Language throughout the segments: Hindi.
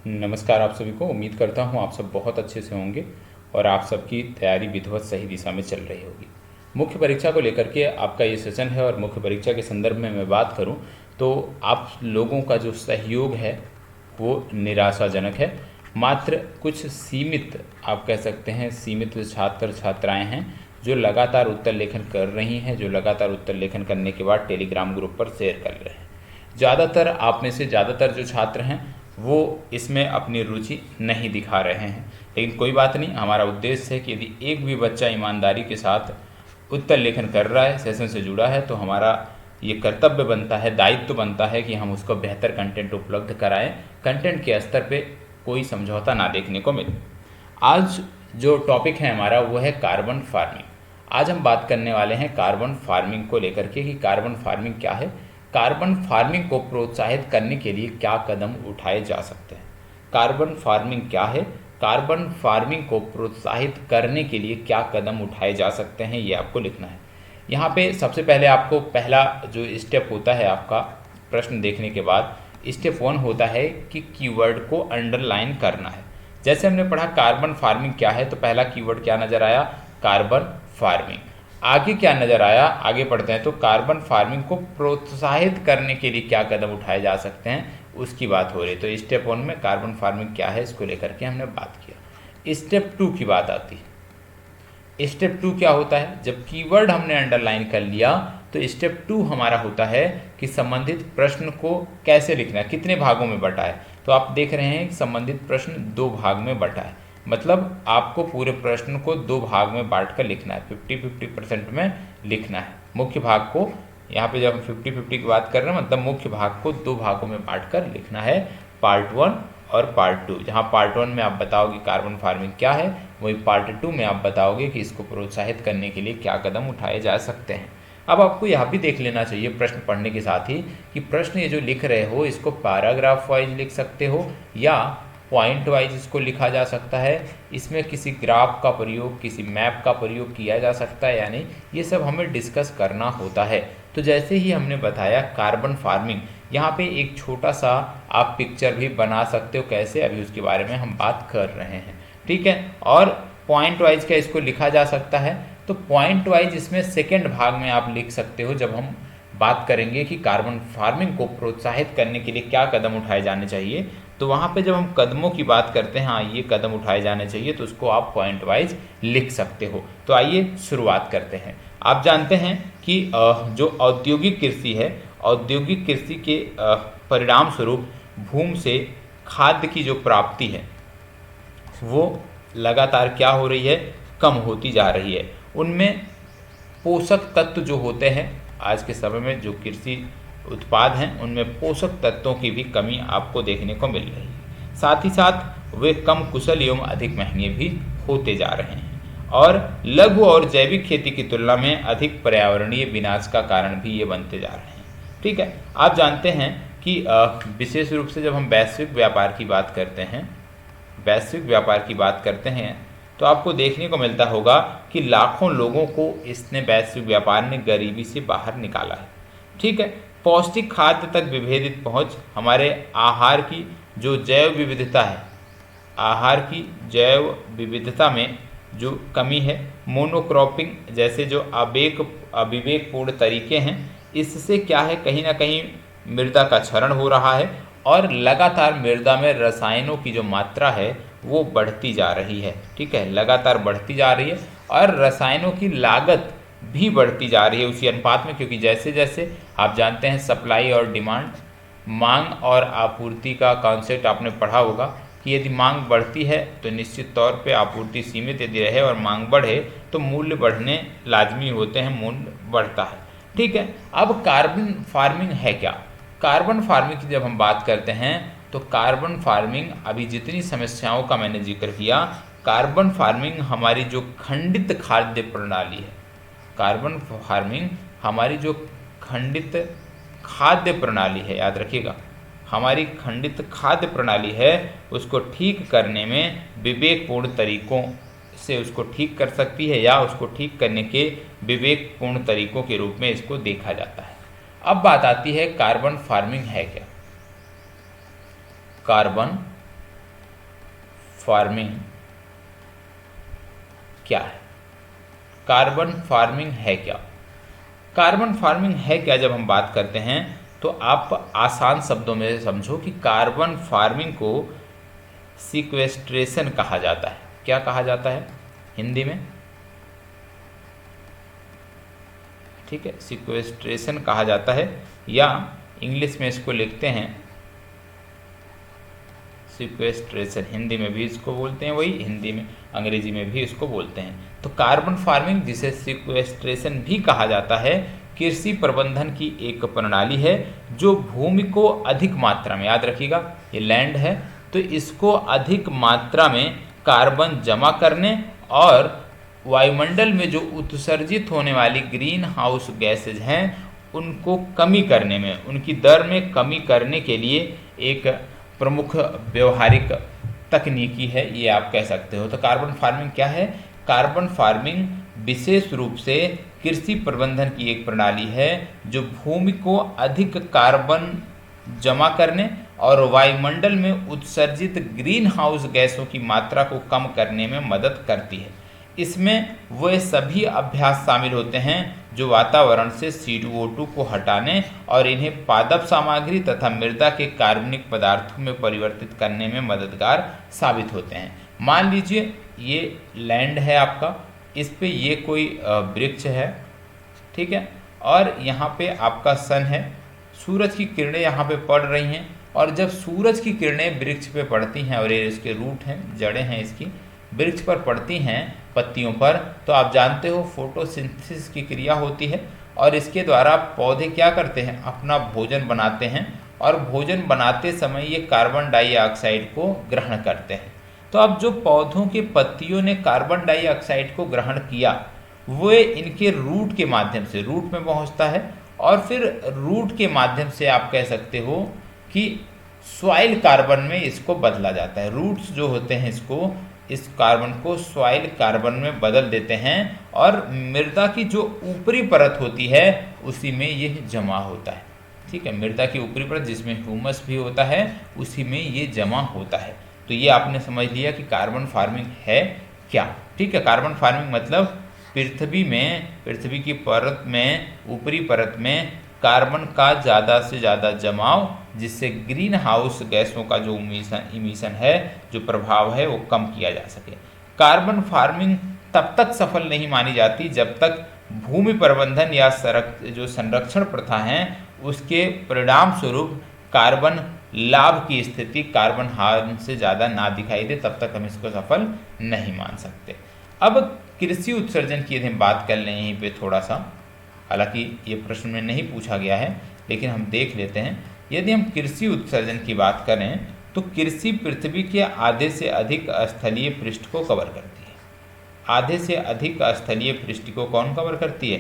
नमस्कार आप सभी को। उम्मीद करता हूँ आप सब बहुत अच्छे से होंगे और आप सबकी तैयारी विधिवत सही दिशा में चल रही होगी। मुख्य परीक्षा को लेकर के आपका ये सेशन है और मुख्य परीक्षा के संदर्भ में मैं बात करूँ तो आप लोगों का जो सहयोग है वो निराशाजनक है। मात्र कुछ सीमित, आप कह सकते हैं सीमित छात्र छात्राएं हैं जो लगातार उत्तर लेखन कर रही हैं, जो लगातार उत्तर लेखन करने के बाद टेलीग्राम ग्रुप पर शेयर कर रहे हैं। ज़्यादातर आप में से ज़्यादातर जो छात्र हैं वो इसमें अपनी रुचि नहीं दिखा रहे हैं, लेकिन कोई बात नहीं। हमारा उद्देश्य है कि यदि एक भी बच्चा ईमानदारी के साथ उत्तर लेखन कर रहा है, सेशन से जुड़ा है, तो हमारा ये कर्तव्य बनता है, दायित्व बनता है कि हम उसको बेहतर कंटेंट उपलब्ध कराएं, कंटेंट के स्तर पे कोई समझौता ना देखने को मिले। आज जो टॉपिक है हमारा वो है कार्बन फार्मिंग। आज हम बात करने वाले हैं कार्बन फार्मिंग को लेकर के कि कार्बन फार्मिंग क्या है, कार्बन फार्मिंग को प्रोत्साहित करने के लिए क्या कदम उठाए जा सकते हैं। कार्बन फार्मिंग क्या है, कार्बन फार्मिंग को प्रोत्साहित करने के लिए क्या कदम उठाए जा सकते हैं, ये आपको लिखना है। यहाँ पे सबसे पहले आपको पहला जो स्टेप होता है आपका प्रश्न देखने के बाद, स्टेप 1 होता है कि कीवर्ड को अंडरलाइन करना है। जैसे हमने पढ़ा कार्बन फार्मिंग क्या है, तो पहला कीवर्ड क्या नज़र आया, कार्बन फार्मिंग। आगे क्या नज़र आया, आगे पढ़ते हैं तो कार्बन फार्मिंग को प्रोत्साहित करने के लिए क्या कदम उठाए जा सकते हैं उसकी बात हो रही है। तो स्टेप 1 में कार्बन फार्मिंग क्या है इसको लेकर के हमने बात किया। स्टेप 2 की बात आती है। स्टेप 2 क्या होता है, जब कीवर्ड हमने अंडरलाइन कर लिया तो स्टेप 2 हमारा होता है कि संबंधित प्रश्न को कैसे लिखना है, कितने भागों में बटा है। तो आप देख रहे हैं कि संबंधित प्रश्न 2 भाग में बटा है, मतलब आपको पूरे प्रश्न को 2 भाग में बांट कर लिखना है, 50-50% में लिखना है। मुख्य भाग को यहाँ पे जब हम 50-50 की बात कर रहे हैं, मतलब मुख्य भाग को 2 भागों में बांट कर लिखना है, पार्ट 1 और पार्ट 2। जहाँ पार्ट 1 में आप बताओगे कार्बन फार्मिंग क्या है, वही पार्ट 2 में आप बताओगे कि इसको प्रोत्साहित करने के लिए क्या कदम उठाए जा सकते हैं। अब आपको यह भी देख लेना चाहिए प्रश्न पढ़ने के साथ ही कि प्रश्न ये जो लिख रहे हो इसको पैराग्राफ वाइज लिख सकते हो या पॉइंट वाइज इसको लिखा जा सकता है। इसमें किसी ग्राफ का प्रयोग, किसी मैप का प्रयोग किया जा सकता है या नहीं, ये सब हमें डिस्कस करना होता है। तो जैसे ही हमने बताया कार्बन फार्मिंग, यहाँ पे एक छोटा सा आप पिक्चर भी बना सकते हो, कैसे, अभी उसके बारे में हम बात कर रहे हैं, ठीक है। और पॉइंट वाइज क्या इसको लिखा जा सकता है, तो पॉइंट वाइज इसमें सेकेंड भाग में आप लिख सकते हो जब हम बात करेंगे कि कार्बन फार्मिंग को प्रोत्साहित करने के लिए क्या कदम उठाए जाने चाहिए। तो वहाँ पे जब हम कदमों की बात करते हैं, हाँ ये कदम उठाए जाने चाहिए, तो उसको आप पॉइंट वाइज लिख सकते हो। तो आइए शुरुआत करते हैं। आप जानते हैं कि जो औद्योगिक कृषि है, औद्योगिक कृषि के परिणाम स्वरूप भूमि से खाद्य की जो प्राप्ति है वो लगातार क्या हो रही है, कम होती जा रही है। उनमें पोषक तत्व जो होते हैं, आज के समय में जो कृषि उत्पाद हैं उनमें पोषक तत्वों की भी कमी आपको देखने को मिल रही है। साथ ही साथ वे कम कुशल एवं अधिक महंगे भी होते जा रहे हैं और लघु और जैविक खेती की तुलना में अधिक पर्यावरणीय विनाश का कारण भी ये बनते जा रहे हैं, ठीक है। आप जानते हैं कि विशेष रूप से जब हम वैश्विक व्यापार की बात करते हैं, वैश्विक व्यापार की बात करते हैं, तो आपको देखने को मिलता होगा कि लाखों लोगों को इसने, वैश्विक व्यापार ने गरीबी से बाहर निकाला है, ठीक है। पौष्टिक खाद्य तक विभेदित पहुंच, हमारे आहार की जो जैव विविधता है, आहार की जैव विविधता में जो कमी है, मोनोक्रॉपिंग जैसे जो अविवेकपूर्ण तरीके हैं, इससे क्या है, कहीं ना कहीं मृदा का क्षरण हो रहा है और लगातार मृदा में रसायनों की जो मात्रा है वो बढ़ती जा रही है, ठीक है, लगातार बढ़ती जा रही है और रसायनों की लागत भी बढ़ती जा रही है उसी अनुपात में, क्योंकि जैसे जैसे आप जानते हैं सप्लाई और डिमांड, मांग और आपूर्ति का कॉन्सेप्ट आपने पढ़ा होगा कि यदि मांग बढ़ती है तो निश्चित तौर पे आपूर्ति सीमित यदि रहे और मांग बढ़े तो मूल्य बढ़ने लाजमी होते हैं, मूल्य बढ़ता है, ठीक है। अब कार्बन फार्मिंग है क्या, कार्बन फार्मिंग की जब हम बात करते हैं तो कार्बन फार्मिंग, अभी जितनी समस्याओं का मैंने जिक्र किया, कार्बन फार्मिंग हमारी जो खंडित खाद्य प्रणाली है, कार्बन फार्मिंग हमारी जो खंडित खाद्य प्रणाली है, याद रखिएगा, हमारी खंडित खाद्य प्रणाली है, उसको ठीक करने में विवेकपूर्ण तरीकों से उसको ठीक कर सकती है या उसको ठीक करने के विवेकपूर्ण तरीकों के रूप में इसको देखा जाता है। अब बात आती है कार्बन फार्मिंग है क्या। कार्बन फार्मिंग क्या है? कार्बन फार्मिंग है क्या? कार्बन फार्मिंग है क्या जब हम बात करते हैं तो आप आसान शब्दों में समझो कि कार्बन फार्मिंग को सिक्वेस्ट्रेशन कहा जाता है। क्या कहा जाता है हिंदी में? ठीक है, सिक्वेस्ट्रेशन कहा जाता है, या इंग्लिश में इसको लिखते हैं सिक्वेस्ट्रेशन। हिंदी में भी इसको बोलते हैं वही, हिंदी में अंग्रेजी में भी इसको बोलते हैं। तो कार्बन फार्मिंग, जिसे सिक्वेस्ट्रेशन भी कहा जाता है, कृषि प्रबंधन की एक प्रणाली है जो भूमि को अधिक मात्रा में, याद रखिएगा ये लैंड है, तो इसको अधिक मात्रा में कार्बन जमा करने और वायुमंडल में जो उत्सर्जित होने वाली ग्रीन हाउस गैसेज हैं उनको कमी करने में, उनकी दर में कमी करने के लिए एक प्रमुख व्यवहारिक तकनीकी है, ये आप कह सकते हो। तो कार्बन फार्मिंग क्या है? कार्बन फार्मिंग विशेष रूप से कृषि प्रबंधन की एक प्रणाली है जो भूमि को अधिक कार्बन जमा करने और वायुमंडल में उत्सर्जित ग्रीन हाउस गैसों की मात्रा को कम करने में मदद करती है। इसमें वे सभी अभ्यास शामिल होते हैं जो वातावरण से CO2 को हटाने और इन्हें पादप सामग्री तथा मृदा के कार्बनिक पदार्थों में परिवर्तित करने में मददगार साबित होते हैं। मान लीजिए ये लैंड है आपका, इस पे ये कोई वृक्ष है, ठीक है, और यहाँ पे आपका सन है, सूरज की किरणें यहाँ पे पड़ रही हैं, और जब सूरज की किरणें वृक्ष पे पड़ती हैं और ये इसके रूट हैं, जड़ें हैं इसकी, वृक्ष पर पड़ती हैं पत्तियों पर, तो आप जानते हो फोटोसिंथेसिस की क्रिया होती है और इसके द्वारा पौधे क्या करते हैं? अपना भोजन बनाते हैं, और भोजन बनाते समय ये कार्बन डाइऑक्साइड को ग्रहण करते हैं। तो अब जो पौधों के पत्तियों ने कार्बन डाइऑक्साइड को ग्रहण किया वो इनके रूट के माध्यम से रूट में पहुंचता है, और फिर रूट के माध्यम से आप कह सकते हो कि सॉइल कार्बन में इसको बदला जाता है। रूट्स जो होते हैं इसको, इस कार्बन को सॉइल कार्बन में बदल देते हैं और मृदा की जो ऊपरी परत होती है उसी में ये जमा होता है। ठीक है, मृदा की ऊपरी परत जिसमें ह्यूमस भी होता है उसी में ये जमा होता है। तो ये आपने समझ लिया कि कार्बन फार्मिंग है क्या। ठीक है, कार्बन फार्मिंग मतलब पृथ्वी की परत में, ऊपरी परत में कार्बन का ज़्यादा से ज़्यादा जमाव, जिससे ग्रीन हाउस गैसों का जो इमिशन है, जो प्रभाव है, वो कम किया जा सके। कार्बन फार्मिंग तब तक सफल नहीं मानी जाती जब तक भूमि प्रबंधन या जो संरक्षण प्रथा हैं उसके परिणाम स्वरूप कार्बन लाभ की स्थिति कार्बन हार्म से ज़्यादा ना दिखाई दे, तब तक हम इसको सफल नहीं मान सकते। अब कृषि उत्सर्जन की यदि हम बात कर लें यहीं पे थोड़ा सा, हालांकि ये प्रश्न में नहीं पूछा गया है लेकिन हम देख लेते हैं। यदि हम कृषि उत्सर्जन की बात करें तो कृषि पृथ्वी के आधे से अधिक स्थलीय पृष्ठ को कवर करती है। आधे से अधिक स्थलीय पृष्ठ को कौन कवर करती है?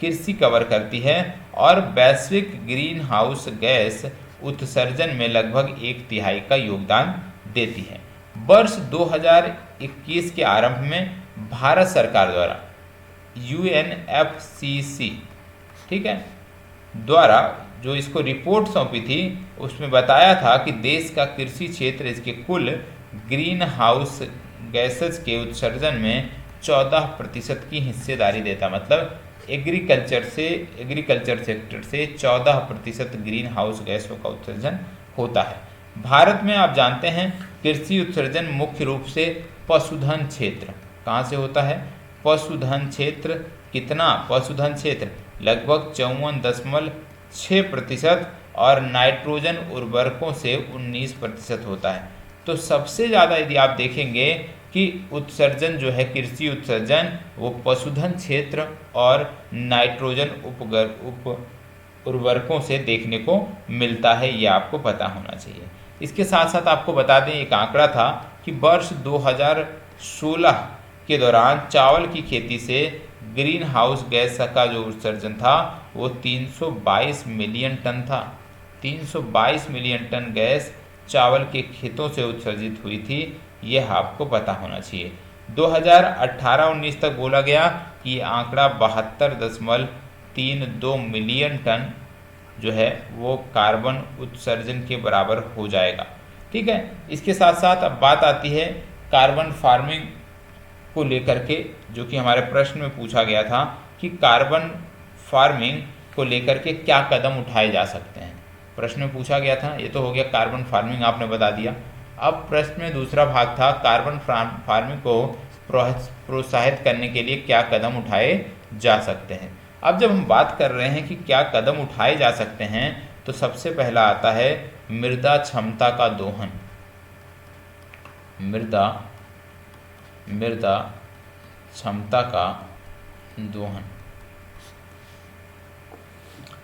कृषि कवर करती है, और वैश्विक ग्रीन हाउस गैस उत्सर्जन में लगभग 1/3 का योगदान देती है। वर्ष 2021 के आरंभ में भारत सरकार द्वारा UNFCCC, ठीक है, द्वारा जो इसको रिपोर्ट सौंपी थी उसमें बताया था कि देश का कृषि क्षेत्र इसके कुल ग्रीन हाउस गैसेस के उत्सर्जन में 14% की हिस्सेदारी देता। मतलब एग्रीकल्चर सेक्टर से 14% ग्रीन हाउस गैसों का उत्सर्जन होता है। भारत में आप जानते हैं कृषि उत्सर्जन मुख्य रूप से पशुधन क्षेत्र, कहाँ से होता है? पशुधन क्षेत्र। कितना? पशुधन क्षेत्र लगभग 54.6% और नाइट्रोजन उर्वरकों से 19% होता है। तो सबसे ज़्यादा यदि आप देखेंगे कि उत्सर्जन जो है, कृषि उत्सर्जन, वो पशुधन क्षेत्र और नाइट्रोजन उप उर्वरकों से देखने को मिलता है, ये आपको पता होना चाहिए। इसके साथ साथ आपको बता दें एक आंकड़ा था कि वर्ष 2016 के दौरान चावल की खेती से ग्रीन हाउस गैस का जो उत्सर्जन था वो 322 मिलियन टन था। 322 मिलियन टन गैस चावल के खेतों से उत्सर्जित हुई थी, यह आपको पता होना चाहिए। 2018-19 तक बोला गया कि ये आंकड़ा 72.32 मिलियन टन जो है वो कार्बन उत्सर्जन के बराबर हो जाएगा। ठीक है, इसके साथ साथ अब बात आती है कार्बन फार्मिंग को लेकर के, जो कि हमारे प्रश्न में पूछा गया था कि कार्बन फार्मिंग को लेकर के क्या कदम उठाए जा सकते हैं, प्रश्न में पूछा गया था। ये तो हो गया कार्बन फार्मिंग, आपने बता दिया। अब प्रश्न में दूसरा भाग था कार्बन फार्मिंग को प्रोत्साहित करने के लिए क्या कदम उठाए जा सकते हैं। अब जब हम बात कर रहे हैं कि क्या कदम उठाए जा सकते हैं, तो सबसे पहला आता है मृदा क्षमता का दोहन। मृदा क्षमता का दोहन,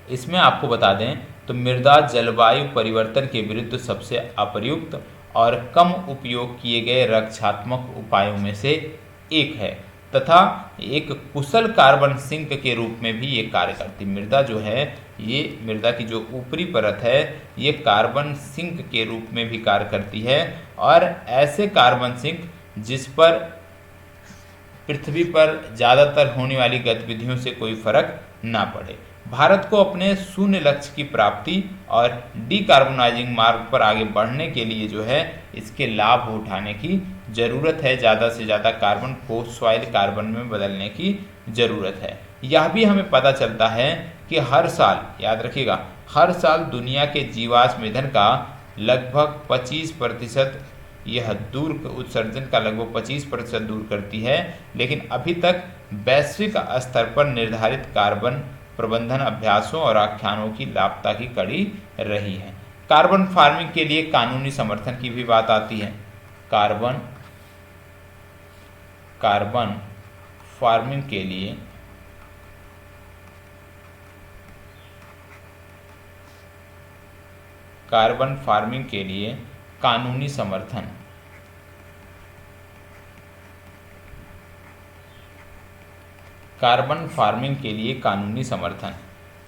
इसमें आपको बता दें तो मृदा जलवायु परिवर्तन के विरुद्ध सबसे अप्रयुक्त और कम उपयोग किए गए रक्षात्मक उपायों में से एक है तथा एक कुशल कार्बन सिंक के रूप में भी ये कार्य करती है। मृदा जो है, ये मृदा की जो ऊपरी परत है, ये कार्बन सिंक के रूप में भी कार्य करती है, और ऐसे कार्बन सिंक जिस पर पृथ्वी पर ज़्यादातर होने वाली गतिविधियों से कोई फर्क ना पड़े। भारत को अपने शून्य लक्ष्य की प्राप्ति और डीकार्बोनाइजिंग मार्ग पर आगे बढ़ने के लिए जो है इसके लाभ उठाने की ज़रूरत है। ज़्यादा से ज़्यादा कार्बन को सॉइल कार्बन में बदलने की ज़रूरत है। यह भी हमें पता चलता है कि हर साल, याद रखिएगा, हर साल दुनिया के जीवाश्म ईंधन का लगभग 25% यह उत्सर्जन का लगभग 25% दूर करती है, लेकिन अभी तक वैश्विक स्तर पर निर्धारित कार्बन प्रबंधन अभ्यासों और आख्यानों की लापता की कड़ी रही है। कार्बन फार्मिंग के लिए कानूनी समर्थन की भी बात आती है। कार्बन फार्मिंग के लिए कानूनी समर्थन, कार्बन फार्मिंग के लिए कानूनी समर्थन।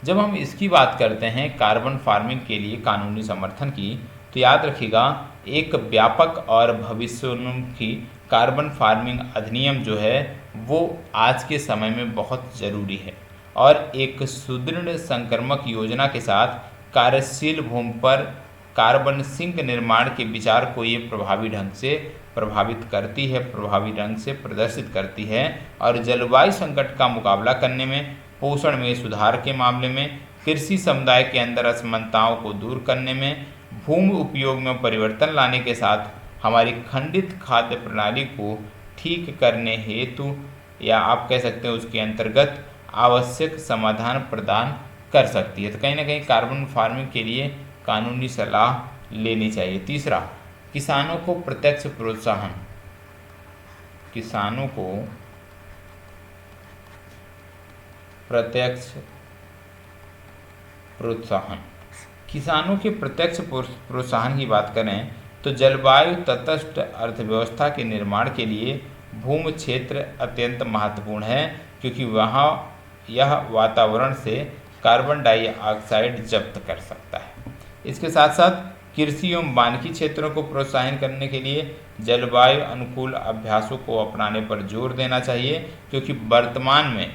जब हम इसकी बात करते हैं कार्बन फार्मिंग के लिए कानूनी समर्थन की, तो याद रखिएगा एक व्यापक और भविष्योन्मुखी कार्बन फार्मिंग अधिनियम जो है वो आज के समय में बहुत ज़रूरी है, और एक सुदृढ़ संक्रामक योजना के साथ कार्यशील भूमि पर कार्बन सिंक निर्माण के विचार को ये प्रभावी ढंग से प्रभावित करती है, प्रभावी ढंग से प्रदर्शित करती है, और जलवायु संकट का मुकाबला करने में, पोषण में सुधार के मामले में, कृषि समुदाय के अंदर असमानताओं को दूर करने में, भूमि उपयोग में परिवर्तन लाने के साथ हमारी खंडित खाद्य प्रणाली को ठीक करने हेतु, या आप कह सकते हैं उसके अंतर्गत आवश्यक समाधान प्रदान कर सकती है। तो कहीं ना कहीं कार्बन फार्मिंग के लिए कानूनी सलाह लेनी चाहिए। तीसरा, किसानों को प्रत्यक्ष प्रोत्साहन। किसानों को प्रत्यक्ष प्रोत्साहन, किसानों के प्रत्यक्ष प्रोत्साहन की बात करें तो जलवायु तटस्थ अर्थव्यवस्था के निर्माण के लिए भूमि क्षेत्र अत्यंत महत्वपूर्ण है, क्योंकि वहाँ यह वातावरण से कार्बन डाइऑक्साइड जब्त कर सकता है। इसके साथ साथ कृषि एवं वानिकी क्षेत्रों को प्रोत्साहन करने के लिए जलवायु अनुकूल अभ्यासों को अपनाने पर जोर देना चाहिए, क्योंकि वर्तमान में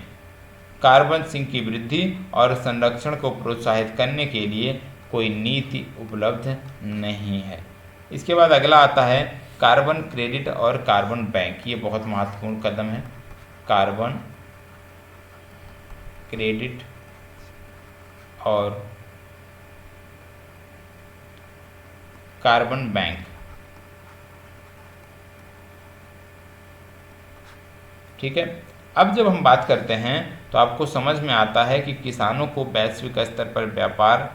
कार्बन सिंक की वृद्धि और संरक्षण को प्रोत्साहित करने के लिए कोई नीति उपलब्ध नहीं है। इसके बाद अगला आता है कार्बन क्रेडिट और कार्बन बैंक। ये बहुत महत्वपूर्ण कदम है। कार्बन क्रेडिट और कार्बन बैंक, ठीक है। अब जब हम बात करते हैं तो आपको समझ में आता है कि किसानों को वैश्विक स्तर पर व्यापार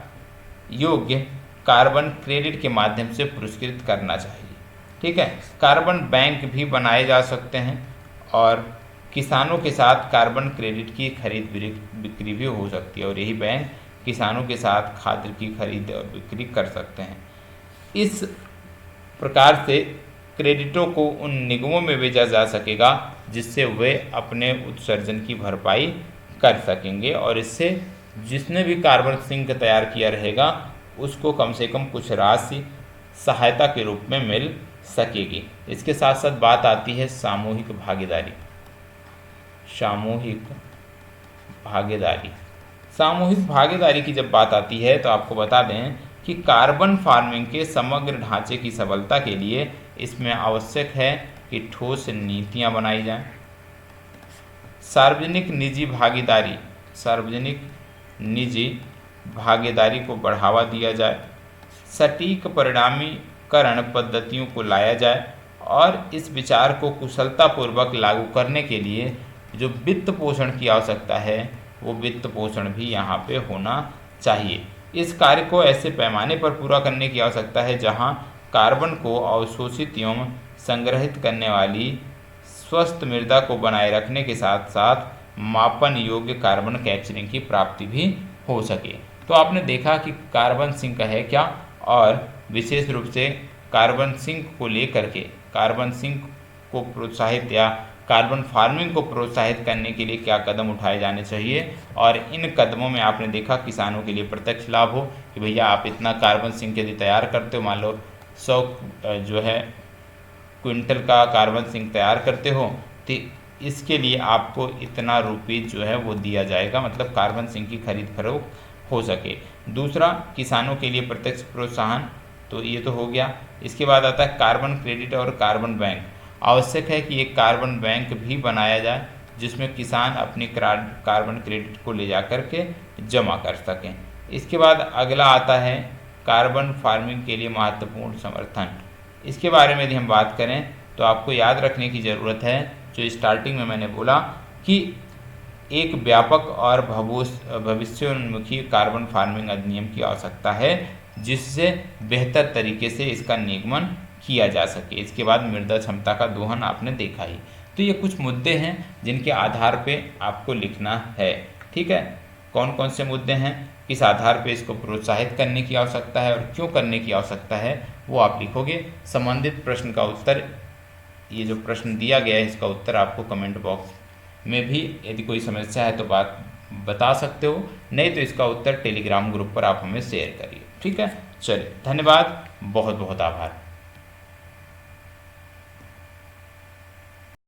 योग्य कार्बन क्रेडिट के माध्यम से पुरस्कृत करना चाहिए, ठीक है। कार्बन बैंक भी बनाए जा सकते हैं और किसानों के साथ कार्बन क्रेडिट की खरीद बिक्री भी हो सकती है, और यही बैंक किसानों के साथ खाद्य की खरीद और बिक्री कर सकते हैं। इस प्रकार से क्रेडिटों को उन निगमों में भेजा जा सकेगा जिससे वे अपने उत्सर्जन की भरपाई कर सकेंगे, और इससे जिसने भी कार्बन सिंक तैयार किया रहेगा उसको कम से कम कुछ राशि सहायता के रूप में मिल सकेगी। इसके साथ साथ बात आती है सामूहिक भागीदारी। सामूहिक भागीदारी की जब बात आती है तो आपको बता दें कि कार्बन फार्मिंग के समग्र ढांचे की सफलता के लिए इसमें आवश्यक है कि ठोस नीतियां बनाई जाएं। सार्वजनिक निजी भागीदारी को बढ़ावा दिया जाए। सटीक परिणामीकरण पद्धतियों को लाया जाए और इस विचार को कुशलतापूर्वक लागू करने के लिए जो वित्त पोषण की आवश्यकता है वो वित्त पोषण भी यहाँ पे होना चाहिए। इस कार्य को ऐसे पैमाने पर पूरा करने की आवश्यकता है जहाँ कार्बन को अवशोषित एवं संग्रहित करने वाली स्वस्थ मृदा को बनाए रखने के साथ साथ मापन योग्य कार्बन कैप्चरिंग की प्राप्ति भी हो सके। तो आपने देखा कि कार्बन सिंक है क्या, और विशेष रूप से कार्बन सिंक को लेकर के कार्बन सिंक को प्रोत्साहित या कार्बन फार्मिंग को प्रोत्साहित करने के लिए क्या कदम उठाए जाने चाहिए। और इन कदमों में आपने देखा किसानों के लिए प्रत्यक्ष लाभ हो कि भैया आप इतना कार्बन सिंक यदि तैयार करते हो, मान लो 100 जो है क्विंटल का कार्बन सिंक तैयार करते हो तो इसके लिए आपको इतना रुपये जो है वो दिया जाएगा, मतलब कार्बन सिंक की खरीद फरोख्त हो सके। दूसरा, किसानों के लिए प्रत्यक्ष प्रोत्साहन, तो ये तो हो गया। इसके बाद आता है कार्बन क्रेडिट और कार्बन बैंक। आवश्यक है कि एक कार्बन बैंक भी बनाया जाए जिसमें किसान अपनी कार्बन क्रेडिट को ले जा कर के जमा कर सकें। इसके बाद अगला आता है कार्बन फार्मिंग के लिए महत्वपूर्ण समर्थन। इसके बारे में यदि हम बात करें तो आपको याद रखने की ज़रूरत है, जो स्टार्टिंग में मैंने बोला कि एक व्यापक और भविष्योन्मुखी कार्बन फार्मिंग अधिनियम की आवश्यकता है जिससे बेहतर तरीके से इसका निगमन किया जा सके। इसके बाद मृदा क्षमता का दोहन आपने देखा ही। तो ये कुछ मुद्दे हैं जिनके आधार पे आपको लिखना है, ठीक है। कौन कौन से मुद्दे हैं, किस आधार पे इसको प्रोत्साहित करने की आवश्यकता है और क्यों करने की आवश्यकता है, वो आप लिखोगे। संबंधित प्रश्न का उत्तर, ये जो प्रश्न दिया गया है इसका उत्तर आपको कमेंट बॉक्स में भी यदि कोई समस्या है तो बता सकते हो, नहीं तो इसका उत्तर टेलीग्राम ग्रुप पर आप हमें शेयर करिए, ठीक है। चलिए, धन्यवाद, बहुत बहुत आभार।